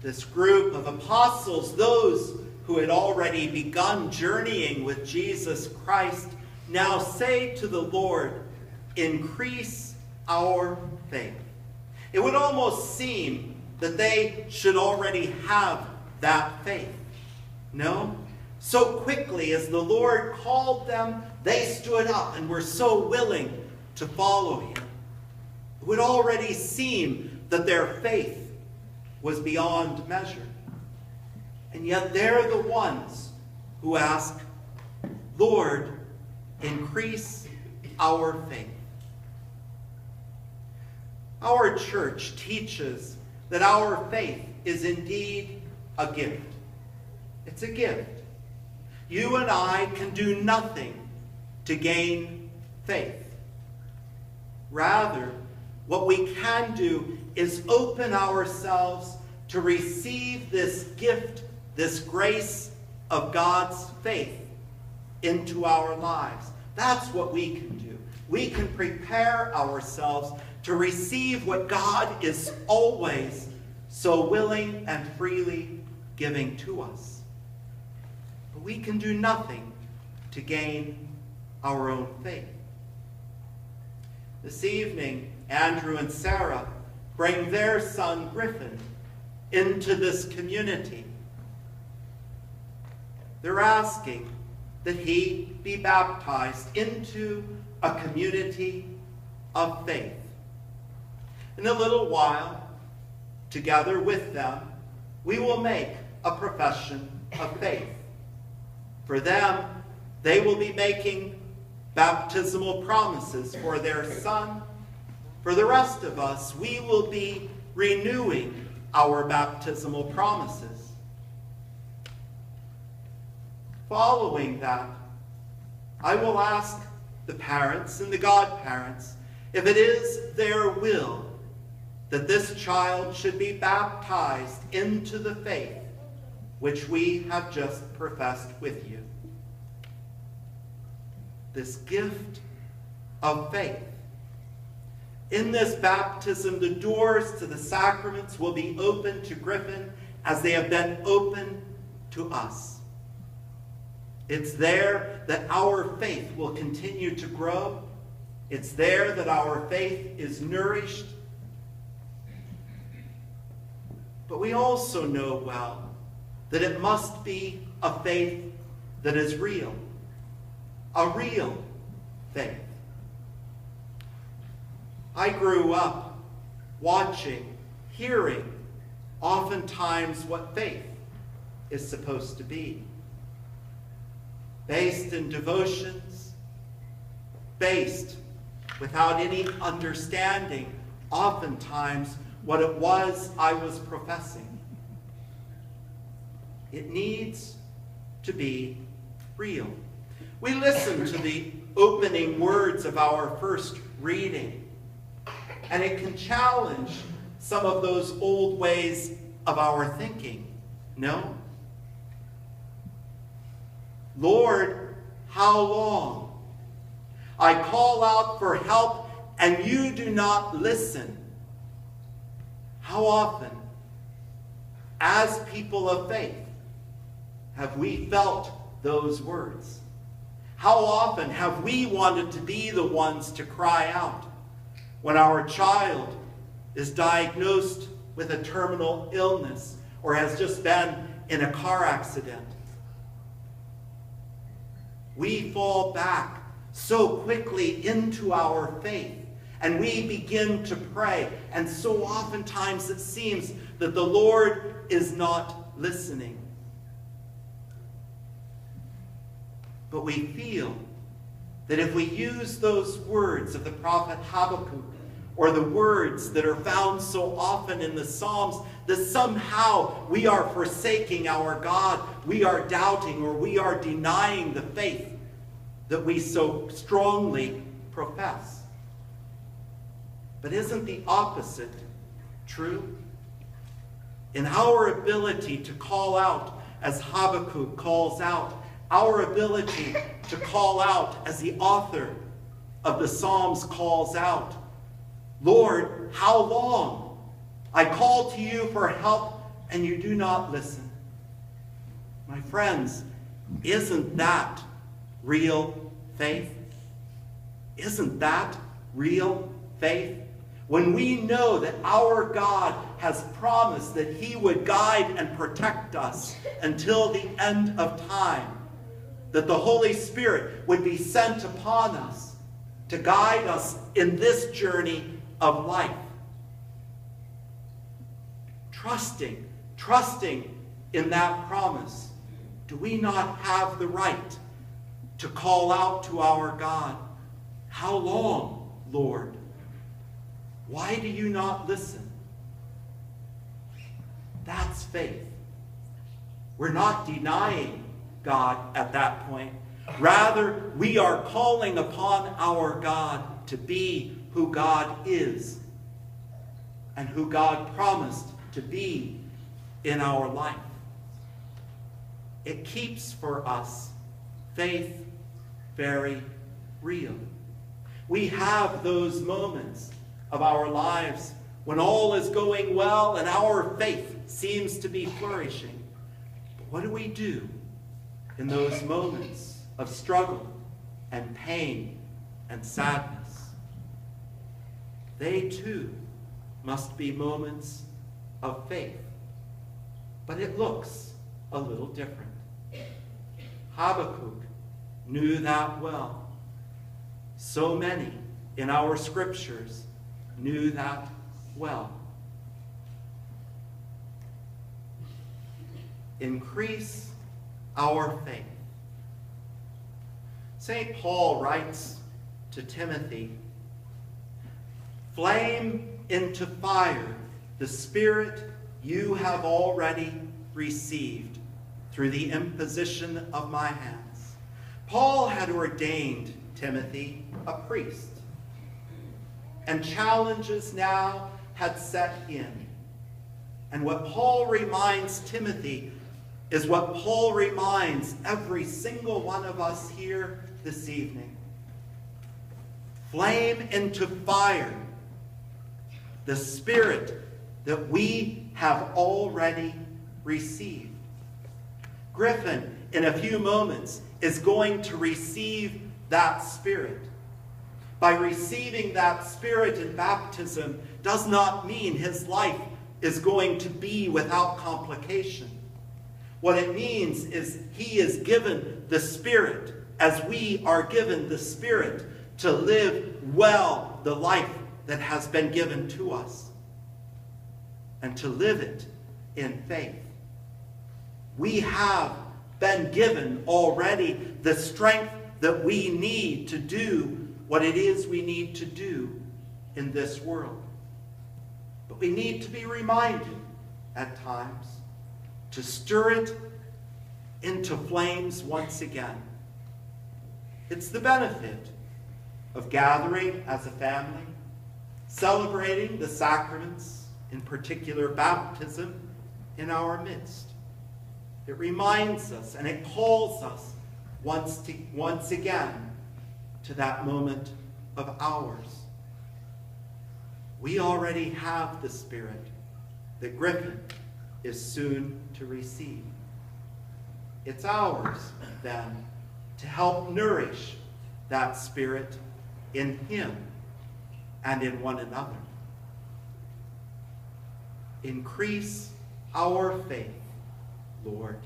This group of apostles, those who had already begun journeying with Jesus Christ, now say to the Lord, "Increase our faith." It would almost seem that they should already have that faith. No? So quickly as the Lord called them, they stood up and were so willing to follow him. It would already seem that their faith was beyond measure. And yet they're the ones who ask, "Lord, increase our faith." Our church teaches that our faith is indeed a gift. It's a gift. You and I can do nothing to gain faith. Rather, what we can do is open ourselves to receive this gift, this grace of God's faith into our lives. That's what we can do. We can prepare ourselves to receive what God is always so willing and freely giving to us. But we can do nothing to gain our own faith. This evening, Andrew and Sarah bring their son Griffin into this community. They're asking that he be baptized into a community of faith. In a little while, together with them, we will make a profession of faith. For them, they will be making baptismal promises for their son. For the rest of us, we will be renewing our baptismal promises. Following that, I will ask the parents and the godparents if it is their will that this child should be baptized into the faith which we have just professed with you. This gift of faith. In this baptism, the doors to the sacraments will be open to Griffin as they have been open to us. It's there that our faith will continue to grow. It's there that our faith is nourished. But we also know well that it must be a faith that is real. A real faith. I grew up watching, hearing, oftentimes what faith is supposed to be. Based in devotions, based without any understanding, oftentimes, what it was I was professing. It needs to be real. We listen to the opening words of our first reading, and it can challenge some of those old ways of our thinking. No? Lord, how long? I call out for help, and you do not listen. How often, as people of faith, have we felt those words? How often have we wanted to be the ones to cry out when our child is diagnosed with a terminal illness or has just been in a car accident? We fall back so quickly into our faith and we begin to pray. And so oftentimes it seems that the Lord is not listening. But we feel that if we use those words of the prophet Habakkuk, or the words that are found so often in the Psalms, that somehow we are forsaking our God, we are doubting, or we are denying the faith that we so strongly profess. But isn't the opposite true? In our ability to call out as Habakkuk calls out, our ability to call out as the author of the Psalms calls out, Lord, how long? I call to you for help and you do not listen. My friends, isn't that real faith? Isn't that real faith? When we know that our God has promised that he would guide and protect us until the end of time, that the Holy Spirit would be sent upon us to guide us in this journey of life. Trusting in that promise, do we not have the right to call out to our God, "How long, Lord? Why do you not listen?" That's faith. We're not denying God at that point. Rather, we are calling upon our God to be who God is and who God promised to be in our life. It keeps for us faith very real. We have those moments of our lives when all is going well and our faith seems to be flourishing. But what do we do in those moments of struggle and pain and sadness? They too must be moments of faith. But it looks a little different. Habakkuk knew that well. So many in our scriptures knew that well. Increase our faith. St. Paul writes to Timothy, "Flame into fire the Spirit you have already received through the imposition of my hands." Paul had ordained Timothy a priest, and challenges now had set in. And what Paul reminds Timothy is what Paul reminds every single one of us here this evening. Flame into fire the Spirit that we have already received. Griffin, in a few moments, is going to receive that Spirit. By receiving that Spirit in baptism does not mean his life is going to be without complication. What it means is he is given the Spirit as we are given the Spirit to live well the life that has been given to us and to live it in faith. We have been given already the strength that we need to do what it is we need to do in this world. But we need to be reminded at times to stir it into flames once again. It's the benefit of gathering as a family, celebrating the sacraments, in particular baptism, in our midst. It reminds us and it calls us once again to that moment of ours. We already have the Spirit that Griffin is soon to receive. It's ours, then, to help nourish that Spirit in him and in one another. Increase our faith, Lord.